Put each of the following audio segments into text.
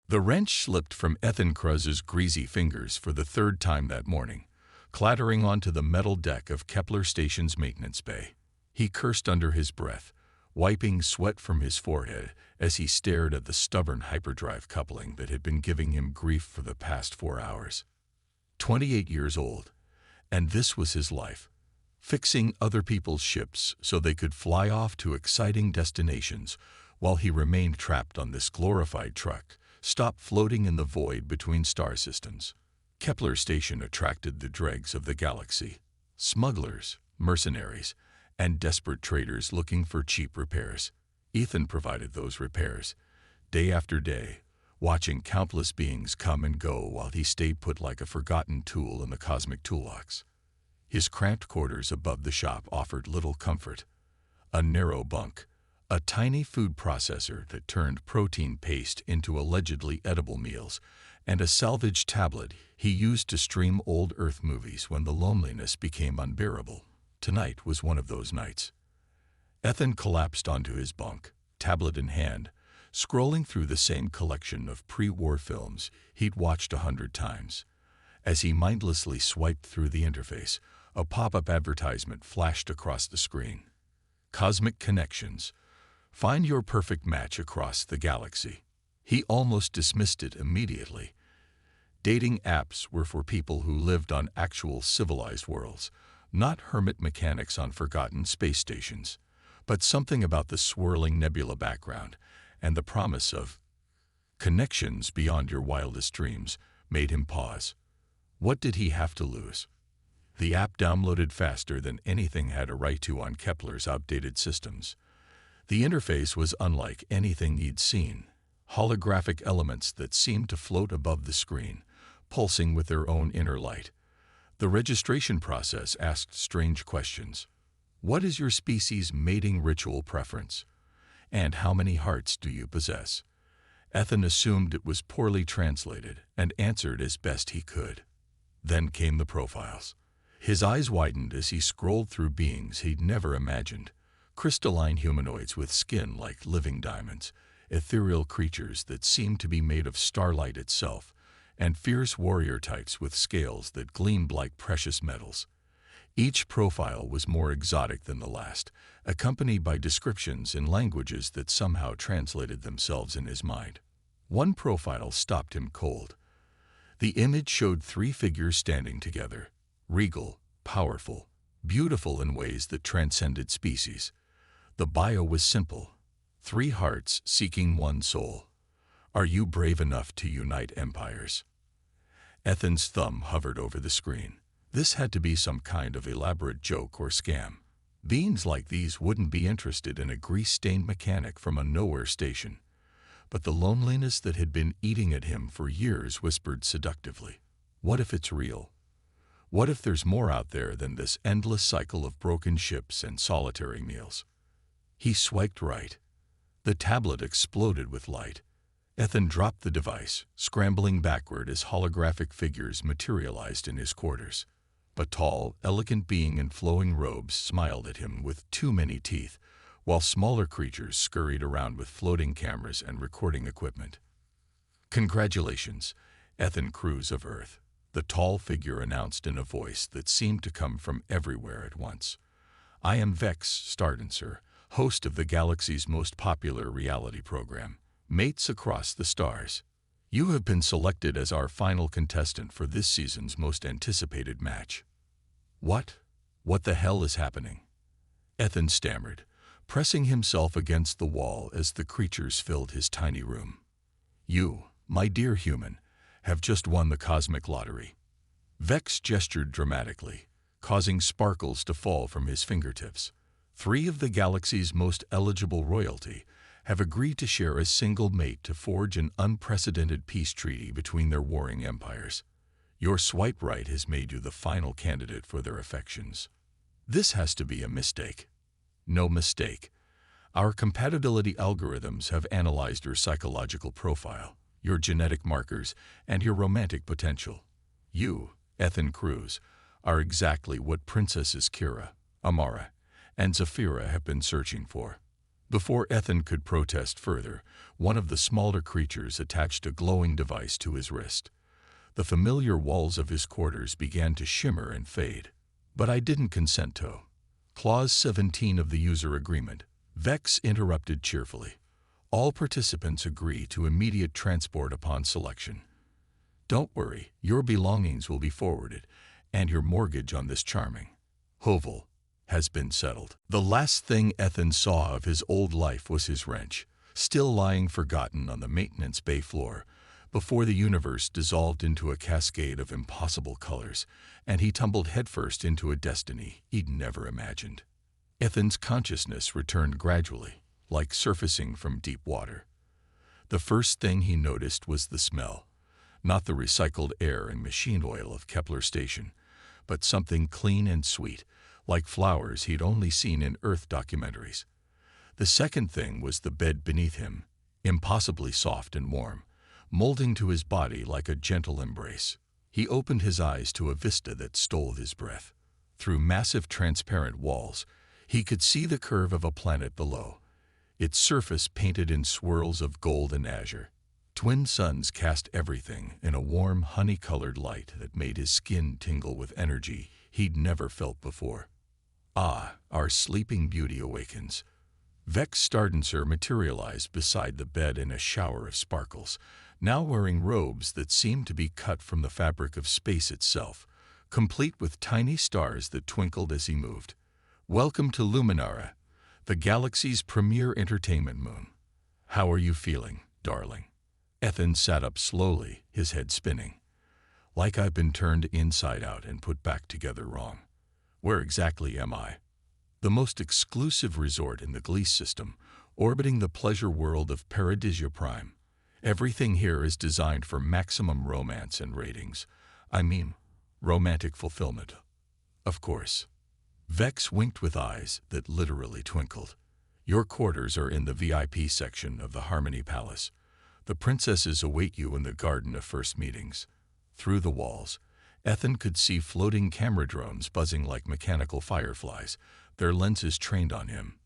The wrench slipped from Ethan Kruz's greasy fingers for the third time that morning, clattering onto the metal deck of Kepler Station's maintenance bay. He cursed under his breath, wiping sweat from his forehead as he stared at the stubborn hyperdrive coupling that had been giving him grief for the past 4 hours. 28 years old, and this was his life, fixing other people's ships so they could fly off to exciting destinations while he remained trapped on this glorified truck, stopped floating in the void between star systems. Kepler Station attracted the dregs of the galaxy, smugglers, mercenaries, and desperate traders looking for cheap repairs. Ethan provided those repairs, day after day, watching countless beings come and go while he stayed put like a forgotten tool in the cosmic toolbox. His cramped quarters above the shop offered little comfort. A narrow bunk, a tiny food processor that turned protein paste into allegedly edible meals, and a salvaged tablet he used to stream old Earth movies when the loneliness became unbearable. Tonight was one of those nights. Ethan collapsed onto his bunk, tablet in hand, scrolling through the same collection of pre-war films he'd watched 100 times. As he mindlessly swiped through the interface, a pop-up advertisement flashed across the screen. Cosmic Connections. Find your perfect match across the galaxy. He almost dismissed it immediately. Dating apps were for people who lived on actual civilized worlds, not hermit mechanics on forgotten space stations. But something about the swirling nebula background and the promise of connections beyond your wildest dreams made him pause. What did he have to lose? The app downloaded faster than anything had a right to on Kepler's outdated systems. The interface was unlike anything he'd seen. Holographic elements that seemed to float above the screen, pulsing with their own inner light. The registration process asked strange questions. What is your species' mating ritual preference? And how many hearts do you possess? Ethan assumed it was poorly translated and answered as best he could. Then came the profiles. His eyes widened as he scrolled through beings he'd never imagined. Crystalline humanoids with skin like living diamonds, ethereal creatures that seemed to be made of starlight itself, and fierce warrior types with scales that gleamed like precious metals. Each profile was more exotic than the last, accompanied by descriptions in languages that somehow translated themselves in his mind. One profile stopped him cold. The image showed 3 figures standing together, regal, powerful, beautiful in ways that transcended species. The bio was simple: 3 hearts seeking 1 soul. Are you brave enough to unite empires? Ethan's thumb hovered over the screen. This had to be some kind of elaborate joke or scam. Beings like these wouldn't be interested in a grease-stained mechanic from a nowhere station. But the loneliness that had been eating at him for years whispered seductively. What if it's real? What if there's more out there than this endless cycle of broken ships and solitary meals? He swiped right. The tablet exploded with light. Ethan dropped the device, scrambling backward as holographic figures materialized in his quarters. A tall, elegant being in flowing robes smiled at him with too many teeth, while smaller creatures scurried around with floating cameras and recording equipment. Congratulations, Ethan Kruz of Earth, the tall figure announced in a voice that seemed to come from everywhere at once. I am Vex Stardancer, host of the galaxy's most popular reality program, Mates Across the Stars. You have been selected as our final contestant for this season's most anticipated match. What? What the hell is happening? Ethan stammered, pressing himself against the wall as the creatures filled his tiny room. You, my dear human, have just won the cosmic lottery. Vex gestured dramatically, causing sparkles to fall from his fingertips. 3 of the galaxy's most eligible royalty have agreed to share a single mate to forge an unprecedented peace treaty between their warring empires. Your swipe right has made you the final candidate for their affections. This has to be a mistake. No mistake. Our compatibility algorithms have analyzed your psychological profile, your genetic markers, and your romantic potential. You, Ethan Kruz, are exactly what Princesses Kira, Amara, and Zafira have been searching for. Before Ethan could protest further, one of the smaller creatures attached a glowing device to his wrist. The familiar walls of his quarters began to shimmer and fade. But I didn't consent to. Clause 17 of the user agreement. Vex interrupted cheerfully. All participants agree to immediate transport upon selection. Don't worry, your belongings will be forwarded, and your mortgage on this charming hovel has been settled. The last thing Ethan saw of his old life was his wrench, still lying forgotten on the maintenance bay floor, before the universe dissolved into a cascade of impossible colors, and he tumbled headfirst into a destiny he'd never imagined. Ethan's consciousness returned gradually, like surfacing from deep water. The first thing he noticed was the smell, not the recycled air and machine oil of Kepler Station, but something clean and sweet, like flowers he'd only seen in Earth documentaries. The second thing was the bed beneath him, impossibly soft and warm, molding to his body like a gentle embrace. He opened his eyes to a vista that stole his breath. Through massive transparent walls, he could see the curve of a planet below, its surface painted in swirls of gold and azure. Twin suns cast everything in a warm, honey-colored light that made his skin tingle with energy he'd never felt before. Ah, our sleeping beauty awakens. Vex Stardancer materialized beside the bed in a shower of sparkles, now wearing robes that seemed to be cut from the fabric of space itself, complete with tiny stars that twinkled as he moved. Welcome to Luminara, the galaxy's premier entertainment moon. How are you feeling, darling? Ethan sat up slowly, his head spinning. Like I've been turned inside out and put back together wrong. Where exactly am I? The most exclusive resort in the Gliese system, orbiting the pleasure world of Paradisia Prime. Everything here is designed for maximum romance and ratings. I mean, romantic fulfillment. Of course. Vex winked with eyes that literally twinkled. Your quarters are in the VIP section of the Harmony Palace. The princesses await you in the Garden of First Meetings. Through the walls, Ethan could see floating camera drones buzzing like mechanical fireflies, their lenses trained on him.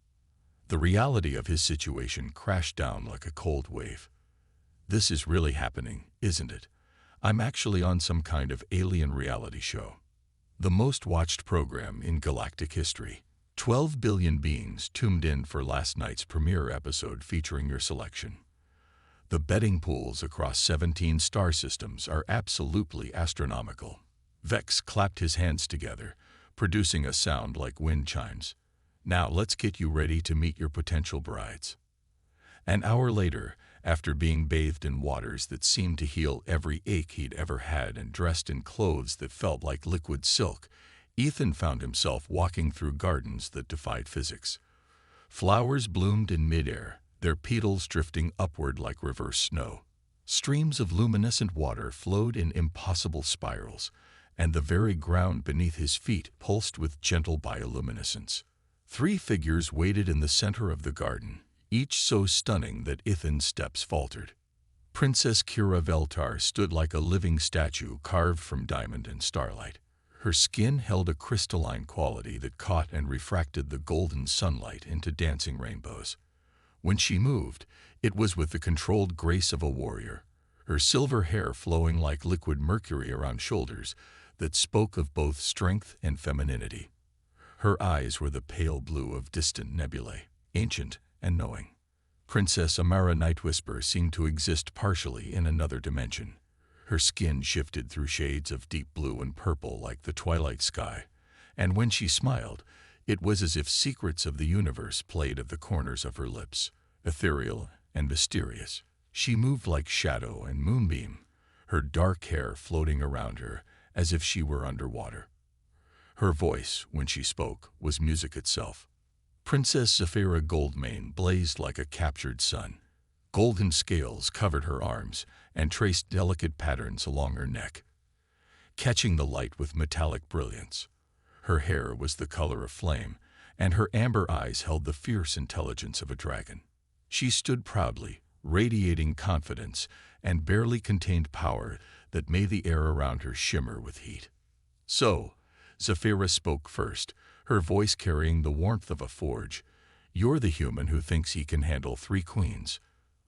The reality of his situation crashed down like a cold wave. This is really happening, isn't it? I'm actually on some kind of alien reality show. The most watched program in galactic history. 12 billion beings tuned in for last night's premiere episode featuring your selection. The betting pools across 17 star systems are absolutely astronomical. Vex clapped his hands together, producing a sound like wind chimes. Now let's get you ready to meet your potential brides. An hour later, after being bathed in waters that seemed to heal every ache he'd ever had and dressed in clothes that felt like liquid silk, Ethan found himself walking through gardens that defied physics. Flowers bloomed in midair, their petals drifting upward like reverse snow. Streams of luminescent water flowed in impossible spirals, and the very ground beneath his feet pulsed with gentle bioluminescence. 3 figures waited in the center of the garden, each so stunning that Ethan's steps faltered. Princess Kira Veltar stood like a living statue carved from diamond and starlight. Her skin held a crystalline quality that caught and refracted the golden sunlight into dancing rainbows. When she moved, it was with the controlled grace of a warrior, her silver hair flowing like liquid mercury around shoulders that spoke of both strength and femininity. Her eyes were the pale blue of distant nebulae, ancient and knowing. Princess Amara Nightwhisper seemed to exist partially in another dimension. Her skin shifted through shades of deep blue and purple like the twilight sky, and when she smiled, it was as if secrets of the universe played at the corners of her lips, ethereal and mysterious. She moved like shadow and moonbeam, her dark hair floating around her as if she were underwater. Her voice, when she spoke, was music itself. Princess Zephyra Goldmane blazed like a captured sun. Golden scales covered her arms and traced delicate patterns along her neck, catching the light with metallic brilliance. Her hair was the color of flame, and her amber eyes held the fierce intelligence of a dragon. She stood proudly, radiating confidence and barely contained power that made the air around her shimmer with heat. So, Zephyra spoke first, her voice carrying the warmth of a forge. You're the human who thinks he can handle 3 queens.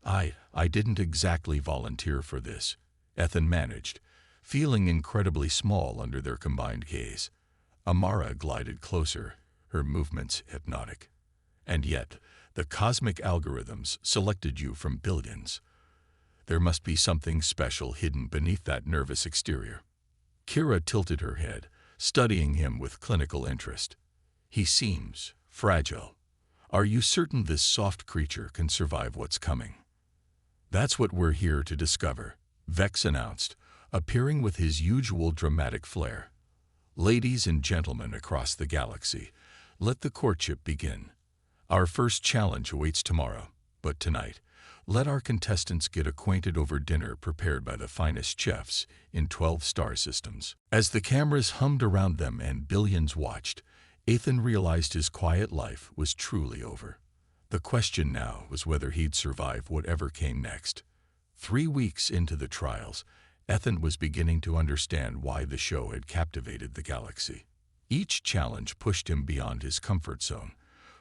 I didn't exactly volunteer for this, Ethan managed, feeling incredibly small under their combined gaze. Amara glided closer, her movements hypnotic. And yet, the cosmic algorithms selected you from billions. There must be something special hidden beneath that nervous exterior. Kira tilted her head, studying him with clinical interest. He seems fragile. Are you certain this soft creature can survive what's coming? That's what we're here to discover, Vex announced, appearing with his usual dramatic flair. Ladies and gentlemen across the galaxy, let the courtship begin. Our first challenge awaits tomorrow, but tonight, let our contestants get acquainted over dinner prepared by the finest chefs in 12 star systems. As the cameras hummed around them and billions watched, Ethan realized his quiet life was truly over. The question now was whether he'd survive whatever came next. 3 weeks into the trials, Ethan was beginning to understand why the show had captivated the galaxy. Each challenge pushed him beyond his comfort zone,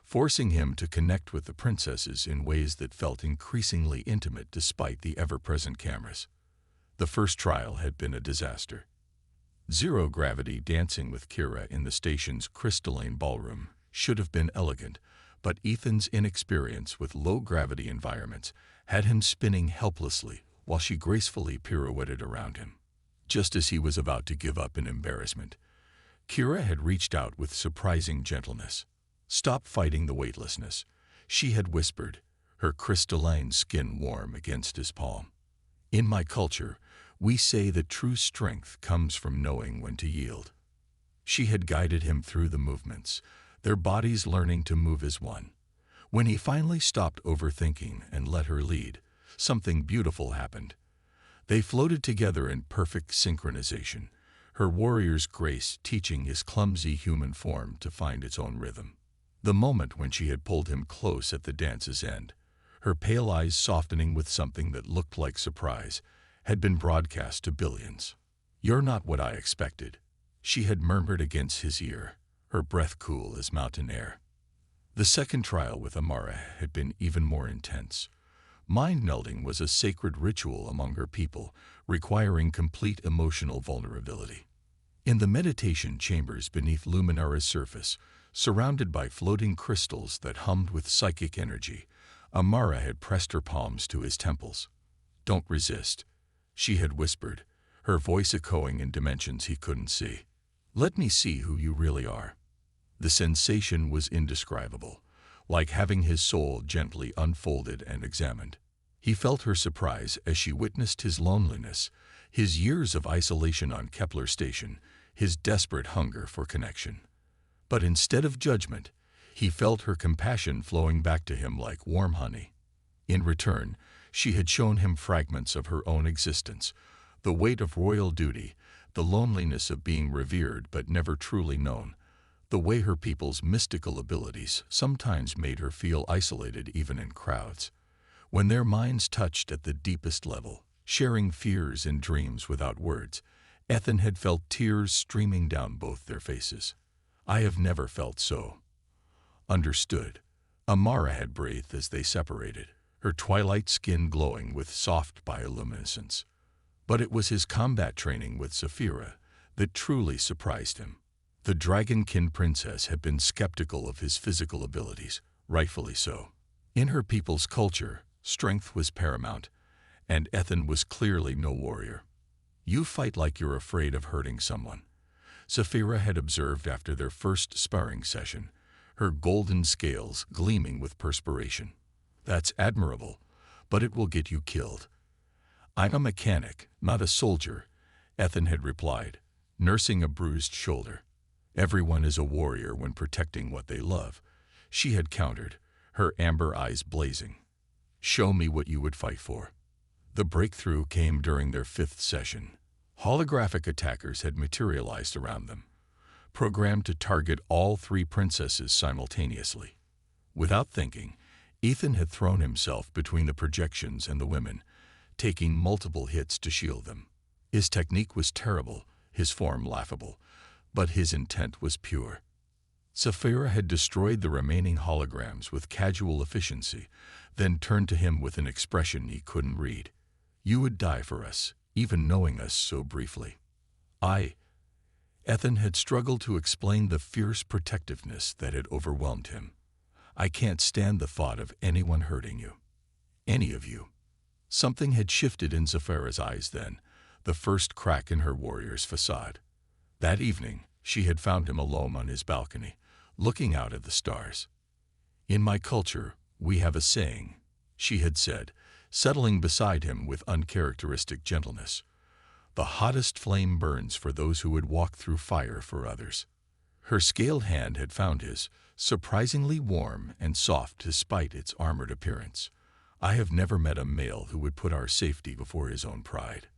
forcing him to connect with the princesses in ways that felt increasingly intimate despite the ever-present cameras. The first trial had been a disaster. Zero-gravity dancing with Kira in the station's crystalline ballroom should have been elegant, but Ethan's inexperience with low-gravity environments had him spinning helplessly while she gracefully pirouetted around him. Just as he was about to give up in embarrassment, Kira had reached out with surprising gentleness. "Stop fighting the weightlessness," she had whispered, her crystalline skin warm against his palm. "In my culture, we say that true strength comes from knowing when to yield." She had guided him through the movements, their bodies learning to move as one. When he finally stopped overthinking and let her lead, something beautiful happened. They floated together in perfect synchronization, her warrior's grace teaching his clumsy human form to find its own rhythm. The moment when she had pulled him close at the dance's end, her pale eyes softening with something that looked like surprise, had been broadcast to billions. "You're not what I expected," she had murmured against his ear, her breath cool as mountain air. The second trial with Amara had been even more intense. Mind-melding was a sacred ritual among her people, requiring complete emotional vulnerability. In the meditation chambers beneath Luminara's surface, surrounded by floating crystals that hummed with psychic energy, Amara had pressed her palms to his temples. "Don't resist," she had whispered, her voice echoing in dimensions he couldn't see. "Let me see who you really are." The sensation was indescribable, like having his soul gently unfolded and examined. He felt her surprise as she witnessed his loneliness, his years of isolation on Kepler Station, his desperate hunger for connection. But instead of judgment, he felt her compassion flowing back to him like warm honey. In return, she had shown him fragments of her own existence, the weight of royal duty, the loneliness of being revered but never truly known, the way her people's mystical abilities sometimes made her feel isolated even in crowds. When their minds touched at the deepest level, sharing fears and dreams without words, Ethan had felt tears streaming down both their faces. "I have never felt so understood," Amara had breathed as they separated, her twilight skin glowing with soft bioluminescence. But it was his combat training with Saphira that truly surprised him. The dragonkin princess had been skeptical of his physical abilities, rightfully so. In her people's culture, strength was paramount, and Ethan was clearly no warrior. "You fight like you're afraid of hurting someone," Saphira had observed after their first sparring session, her golden scales gleaming with perspiration. "That's admirable, but it will get you killed." "I'm a mechanic, not a soldier," Ethan had replied, nursing a bruised shoulder. "Everyone is a warrior when protecting what they love," she had countered, her amber eyes blazing. "Show me what you would fight for." The breakthrough came during their 5th session. Holographic attackers had materialized around them, programmed to target all 3 princesses simultaneously. Without thinking, Ethan had thrown himself between the projections and the women, taking multiple hits to shield them. His technique was terrible, his form laughable, but his intent was pure. Sapphira had destroyed the remaining holograms with casual efficiency, then turned to him with an expression he couldn't read. "You would die for us, even knowing us so briefly." Ethan had struggled to explain the fierce protectiveness that had overwhelmed him. "I can't stand the thought of anyone hurting you. Any of you." Something had shifted in Sapphira's eyes then, the first crack in her warrior's facade. That evening, she had found him alone on his balcony, looking out at the stars. "In my culture, we have a saying," she had said, settling beside him with uncharacteristic gentleness. "The hottest flame burns for those who would walk through fire for others." Her scaled hand had found his, surprisingly warm and soft despite its armored appearance. "I have never met a male who would put our safety before his own pride."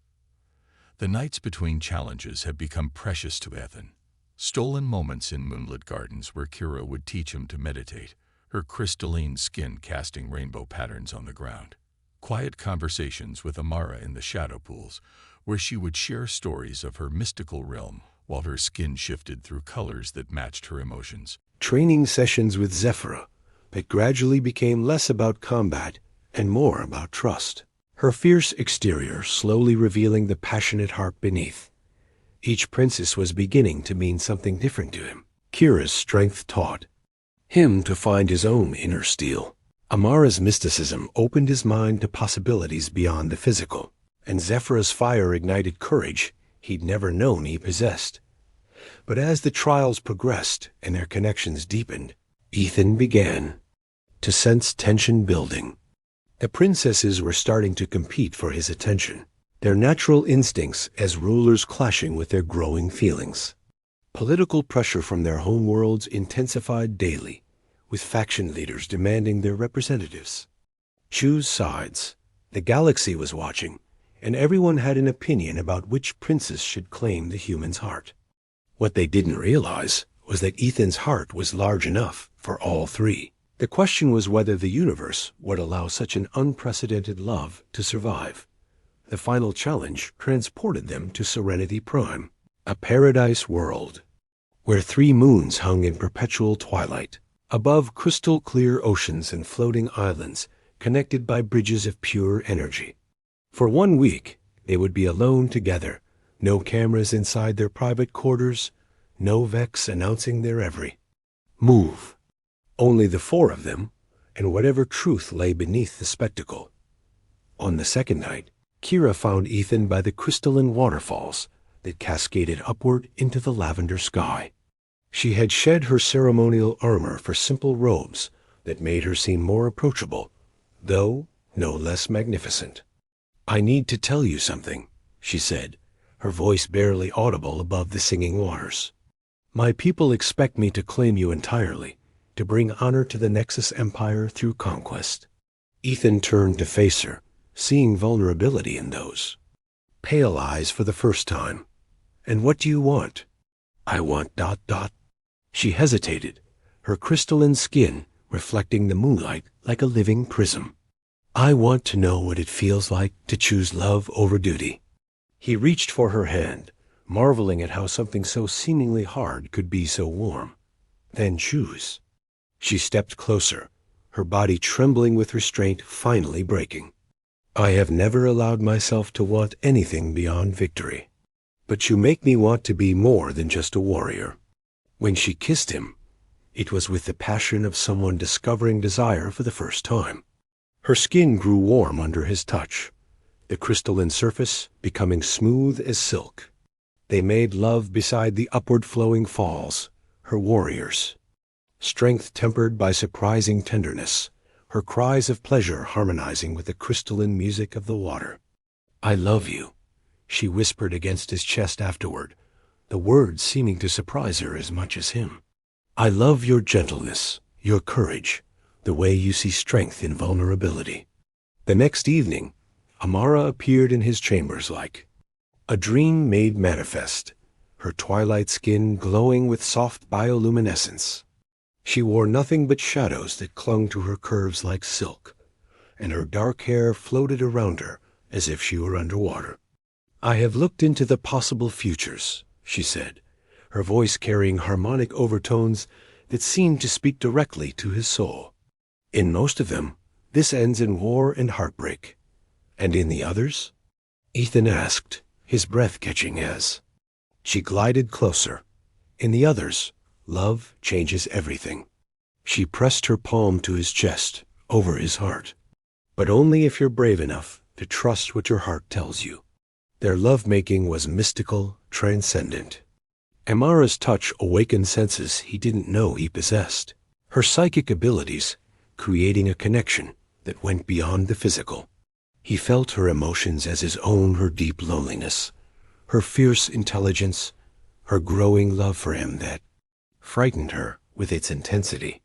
The nights between challenges had become precious to Ethan. Stolen moments in moonlit gardens where Kira would teach him to meditate, her crystalline skin casting rainbow patterns on the ground. Quiet conversations with Amara in the shadow pools, where she would share stories of her mystical realm while her skin shifted through colors that matched her emotions. Training sessions with Zephyra that gradually became less about combat and more about trust. Her fierce exterior slowly revealing the passionate heart beneath. Each princess was beginning to mean something different to him. Kira's strength taught him to find his own inner steel. Amara's mysticism opened his mind to possibilities beyond the physical, and Zephyra's fire ignited courage he'd never known he possessed. But as the trials progressed and their connections deepened, Ethan began to sense tension building. The princesses were starting to compete for his attention, their natural instincts as rulers clashing with their growing feelings. Political pressure from their homeworlds intensified daily, with faction leaders demanding their representatives. Choose sides. The galaxy was watching, and everyone had an opinion about which princess should claim the human's heart. What they didn't realize was that Ethan's heart was large enough for all three. The question was whether the universe would allow such an unprecedented love to survive. The final challenge transported them to Serenity Prime, a paradise world, where 3 moons hung in perpetual twilight, above crystal-clear oceans and floating islands connected by bridges of pure energy. For 1 week, they would be alone together, no cameras inside their private quarters, no Vex announcing their every move. Only the 4 of them, and whatever truth lay beneath the spectacle. On the second night, Kira found Ethan by the crystalline waterfalls that cascaded upward into the lavender sky. She had shed her ceremonial armor for simple robes that made her seem more approachable, though no less magnificent. "I need to tell you something," she said, her voice barely audible above the singing waters. "My people expect me to claim you entirely, to bring honor to the Nexus Empire through conquest." Ethan turned to face her, seeing vulnerability in those pale eyes for the first time. "And what do you want?" "I want ... She hesitated, her crystalline skin reflecting the moonlight like a living prism. "I want to know what it feels like to choose love over duty." He reached for her hand, marveling at how something so seemingly hard could be so warm. "Then choose." She stepped closer, her body trembling with restraint finally breaking. "I have never allowed myself to want anything beyond victory. But you make me want to be more than just a warrior." When she kissed him, it was with the passion of someone discovering desire for the first time. Her skin grew warm under his touch, the crystalline surface becoming smooth as silk. They made love beside the upward flowing falls, her warriors. Strength tempered by surprising tenderness, her cries of pleasure harmonizing with the crystalline music of the water. "I love you," she whispered against his chest afterward, the words seeming to surprise her as much as him. "I love your gentleness, your courage, the way you see strength in vulnerability." The next evening, Amara appeared in his chambers like a dream made manifest, her twilight skin glowing with soft bioluminescence. She wore nothing but shadows that clung to her curves like silk, and her dark hair floated around her as if she were underwater. "I have looked into the possible futures," she said, her voice carrying harmonic overtones that seemed to speak directly to his soul. In most of them, this ends in war and heartbreak. And in the others? Ethan asked, his breath catching as she glided closer. In the others, love changes everything. She pressed her palm to his chest, over his heart. But only if you're brave enough to trust what your heart tells you. Their lovemaking was mystical, transcendent. Amara's touch awakened senses he didn't know he possessed. Her psychic abilities, creating a connection that went beyond the physical. He felt her emotions as his own, her deep loneliness, her fierce intelligence, her growing love for him that frightened her with its intensity.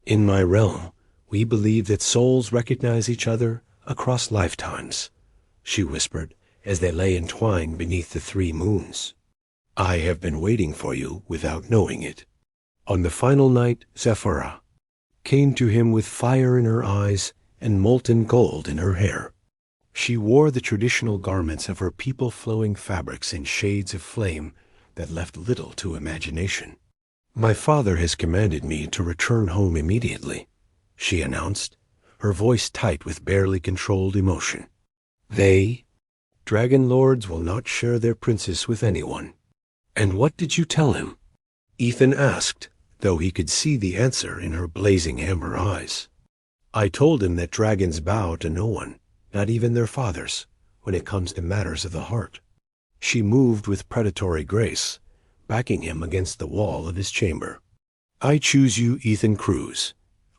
In my realm, we believe that souls recognize each other across lifetimes, she whispered as they lay entwined beneath the 3 moons. I have been waiting for you without knowing it. On the final night, Zephyrah came to him with fire in her eyes and molten gold in her hair. She wore the traditional garments of her people-flowing fabrics in shades of flame that left little to imagination. My father has commanded me to return home immediately, she announced, her voice tight with barely controlled emotion. Dragon Lords will not share their princess with anyone. And what did you tell him? Ethan asked, though he could see the answer in her blazing amber eyes. I told him that dragons bow to no one, not even their fathers, when it comes to matters of the heart. She moved with predatory grace, backing him against the wall of his chamber. I choose you, Ethan Cruz.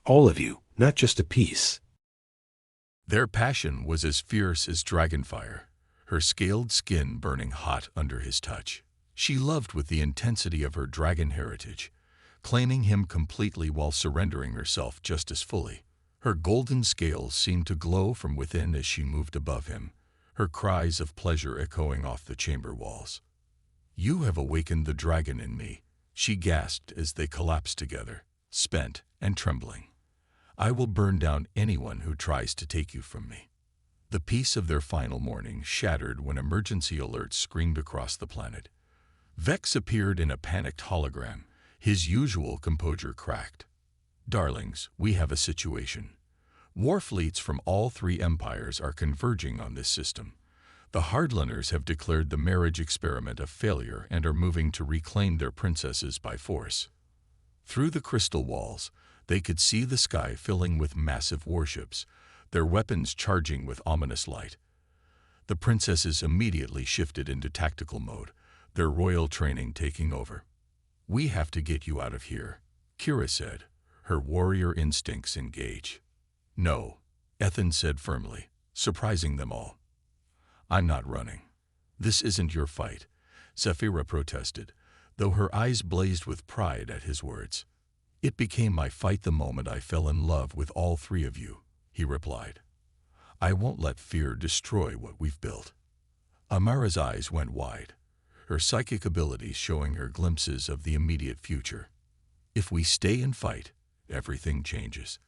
All of you, not just a piece. Their passion was as fierce as dragonfire, her scaled skin burning hot under his touch. She loved with the intensity of her dragon heritage, claiming him completely while surrendering herself just as fully. Her golden scales seemed to glow from within as she moved above him, her cries of pleasure echoing off the chamber walls. You have awakened the dragon in me, she gasped as they collapsed together, spent and trembling. I will burn down anyone who tries to take you from me. The peace of their final morning shattered when emergency alerts screamed across the planet. Vex appeared in a panicked hologram, his usual composure cracked. Darlings, we have a situation. War fleets from all 3 empires are converging on this system. The Hardliners have declared the marriage experiment a failure and are moving to reclaim their princesses by force. Through the crystal walls, they could see the sky filling with massive warships, their weapons charging with ominous light. The princesses immediately shifted into tactical mode, their royal training taking over. We have to get you out of here, Kira said, her warrior instincts engaged. No, Ethan said firmly, surprising them all. I'm not running. This isn't your fight, Zephyrah protested, though her eyes blazed with pride at his words. It became my fight the moment I fell in love with all 3 of you, he replied. I won't let fear destroy what we've built. Amara's eyes went wide, her psychic abilities showing her glimpses of the immediate future. If we stay and fight, everything changes.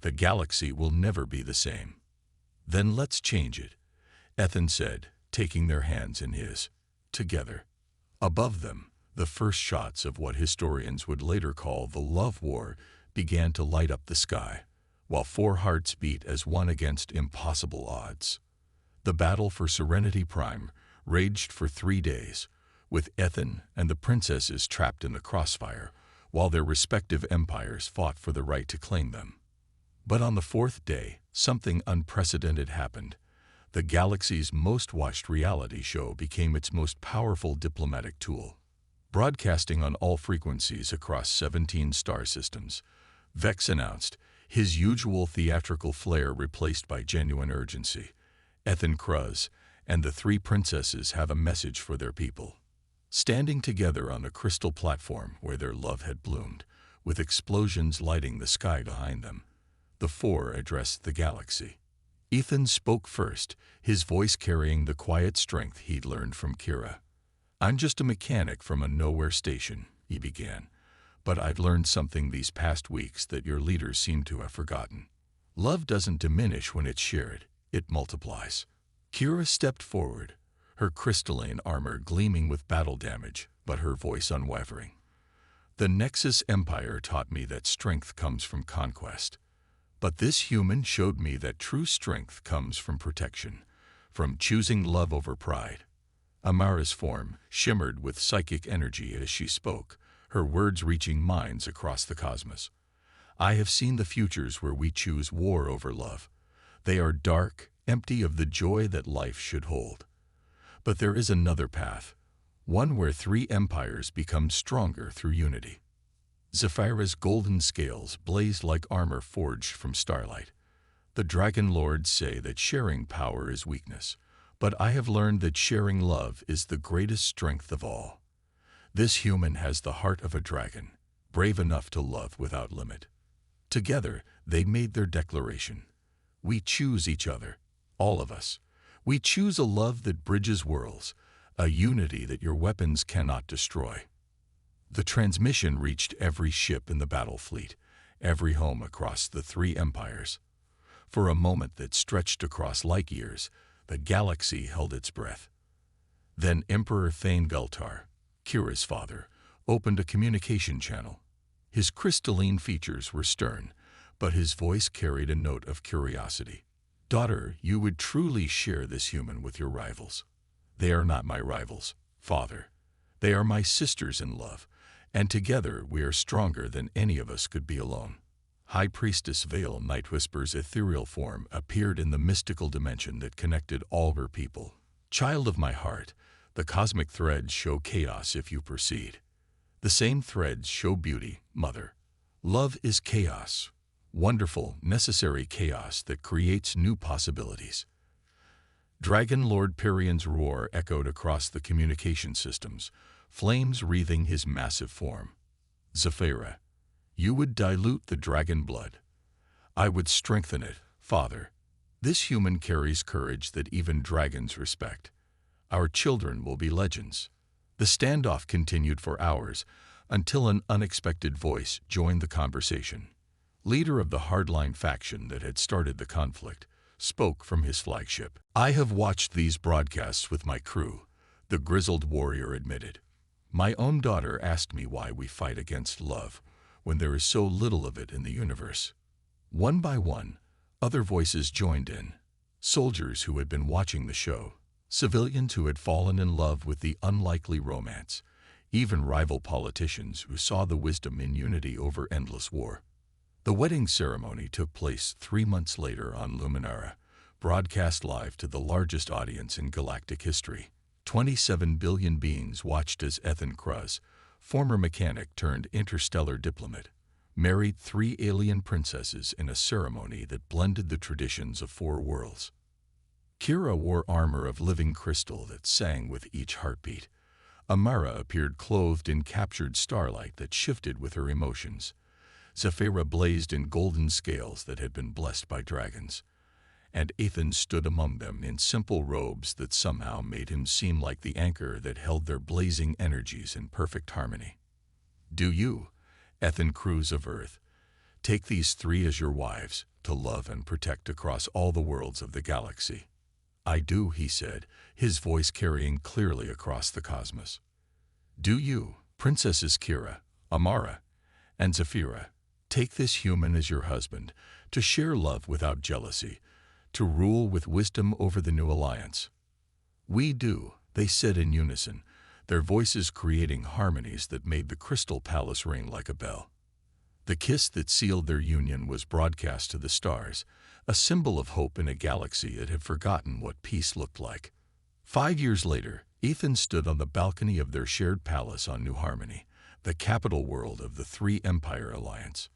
The galaxy will never be the same. Then let's change it, Ethan said, taking their hands in his. Together. Above them, the first shots of what historians would later call the Love War began to light up the sky, while 4 hearts beat as one against impossible odds. The battle for Serenity Prime raged for 3 days, with Ethan and the princesses trapped in the crossfire, while their respective empires fought for the right to claim them. But on the 4th day, something unprecedented happened. The galaxy's most watched reality show became its most powerful diplomatic tool. Broadcasting on all frequencies across 17 star systems, Vex announced, his usual theatrical flair replaced by genuine urgency. Ethan Cruz and the 3 princesses have a message for their people. Standing together on a crystal platform where their love had bloomed, with explosions lighting the sky behind them, the 4 addressed the galaxy. Ethan spoke first, his voice carrying the quiet strength he'd learned from Kira. I'm just a mechanic from a nowhere station, he began, but I've learned something these past weeks that your leaders seem to have forgotten. Love doesn't diminish when it's shared, it multiplies. Kira stepped forward, her crystalline armor gleaming with battle damage, but her voice unwavering. The Nexus Empire taught me that strength comes from conquest. But this human showed me that true strength comes from protection, from choosing love over pride. Amara's form shimmered with psychic energy as she spoke, her words reaching minds across the cosmos. I have seen the futures where we choose war over love. They are dark, empty of the joy that life should hold. But there is another path, one where three empires become stronger through unity. Zephyra's golden scales blazed like armor forged from starlight. The Dragon Lords say that sharing power is weakness, but I have learned that sharing love is the greatest strength of all. This human has the heart of a dragon, brave enough to love without limit. Together, they made their declaration. We choose each other, all of us. We choose a love that bridges worlds, a unity that your weapons cannot destroy. The transmission reached every ship in the battle fleet, every home across the three empires. For a moment that stretched across light years, the galaxy held its breath. Then Emperor Thane Gultar, Kira's father, opened a communication channel. His crystalline features were stern, but his voice carried a note of curiosity. Daughter, you would truly share this human with your rivals. They are not my rivals, father. They are my sisters in love, and together we are stronger than any of us could be alone. High Priestess Veil Nightwhisper's ethereal form appeared in the mystical dimension that connected all her people. Child of my heart, the cosmic threads show chaos if you proceed. The same threads show beauty, mother. Love is chaos. Wonderful, necessary chaos that creates new possibilities. Dragon Lord Pyrion's roar echoed across the communication systems, flames wreathing his massive form. Zephyra, you would dilute the dragon blood. I would strengthen it, father. This human carries courage that even dragons respect. Our children will be legends. The standoff continued for hours until an unexpected voice joined the conversation. Leader of the hardline faction that had started the conflict spoke from his flagship. I have watched these broadcasts with my crew, the grizzled warrior admitted. My own daughter asked me why we fight against love when there is so little of it in the universe. One by one, other voices joined in. Soldiers who had been watching the show, civilians who had fallen in love with the unlikely romance, even rival politicians who saw the wisdom in unity over endless war. The wedding ceremony took place 3 months later on Luminara, broadcast live to the largest audience in galactic history. 27 billion beings watched as Ethan Kruz, former mechanic turned interstellar diplomat, married 3 alien princesses in a ceremony that blended the traditions of 4 worlds. Kira wore armor of living crystal that sang with each heartbeat. Amara appeared clothed in captured starlight that shifted with her emotions. Zephyra blazed in golden scales that had been blessed by dragons. And Ethan stood among them in simple robes that somehow made him seem like the anchor that held their blazing energies in perfect harmony. Do you, Ethan Cruz of Earth, take these 3 as your wives, to love and protect across all the worlds of the galaxy? I do, he said, his voice carrying clearly across the cosmos. Do you, Princesses Kira, Amara, and Zephyra, take this human as your husband, to share love without jealousy, to rule with wisdom over the new alliance? We do, they said in unison, their voices creating harmonies that made the crystal palace ring like a bell. The kiss that sealed their union was broadcast to the stars, a symbol of hope in a galaxy that had forgotten what peace looked like. 5 years later, Ethan stood on the balcony of their shared palace on New Harmony, the capital world of the 3 Empire Alliance.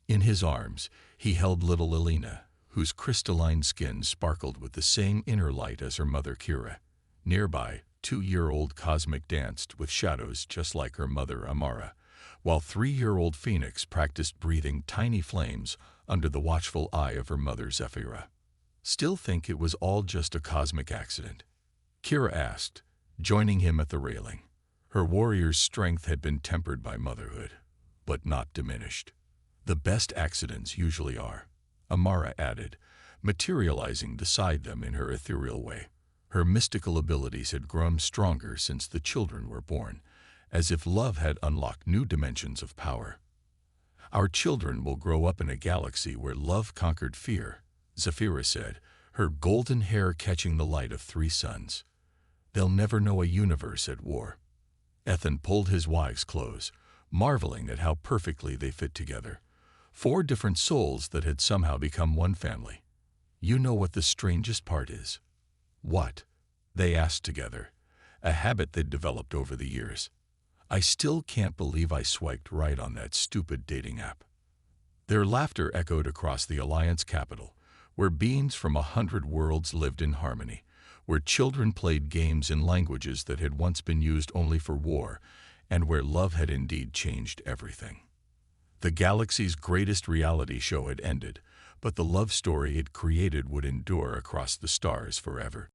In his arms, he held little Elena, whose crystalline skin sparkled with the same inner light as her mother Kira. Nearby, 2-year-old Cosmic danced with shadows just like her mother Amara, while 3-year-old Phoenix practiced breathing tiny flames under the watchful eye of her mother Zephyra. Still think it was all just a cosmic accident? Kira asked, joining him at the railing. Her warrior's strength had been tempered by motherhood, but not diminished. The best accidents usually are, Amara added, materializing beside them in her ethereal way. Her mystical abilities had grown stronger since the children were born, as if love had unlocked new dimensions of power. "Our children will grow up in a galaxy where love conquered fear," Zephyra said, her golden hair catching the light of 3 suns. "They'll never know a universe at war." Ethan pulled his wives close, marveling at how perfectly they fit together. 4 different souls that had somehow become one family. "You know what the strangest part is?" "What?" they asked together, a habit they'd developed over the years. "I still can't believe I swiped right on that stupid dating app." Their laughter echoed across the Alliance capital, where beings from 100 worlds lived in harmony, where children played games in languages that had once been used only for war, and where love had indeed changed everything. The galaxy's greatest reality show had ended, but the love story it created would endure across the stars forever.